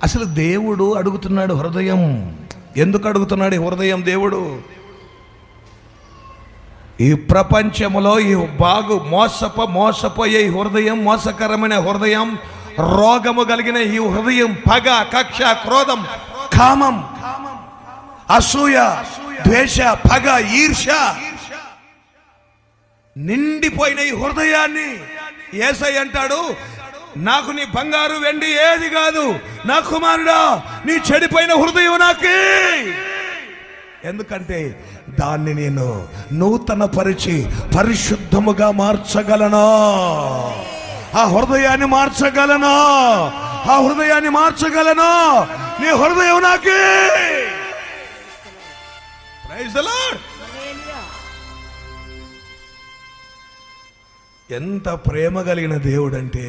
అసలు దేవుడు అడుగుతున్నాడు హృదయం. ఎందుకు అడుగుతున్నాడు ఈ హృదయం దేవుడు? ఈ ప్రపంచంలో ఈ మోసపోయే ఈ హృదయం, మోసకరమైన హృదయం, రోగము కలిగిన ఈ హృదయం, పగ, కక్ష, క్రోధం, కామం, అసూయ, ద్వేష, పగ, ఈర్ష్య నిండిపోయిన ఈ హృదయాన్ని యేసయ్య అంటాడు, నాకు నీ బంగారు వెండి ఏది కాదు, నా కుమారుడా నీ చెడిపోయిన హృదయం నాకే. ఎందుకంటే దాన్ని నేను నూతన పరిచి పరిశుద్ధముగా మార్చగలను. ఆ హృదయాన్ని మార్చగలను, ఆ హృదయాన్ని మార్చగలను. నీ హృదయం నాకే. Praise the Lord. ఎంత ప్రేమ కలిగిన దేవుడు అంటే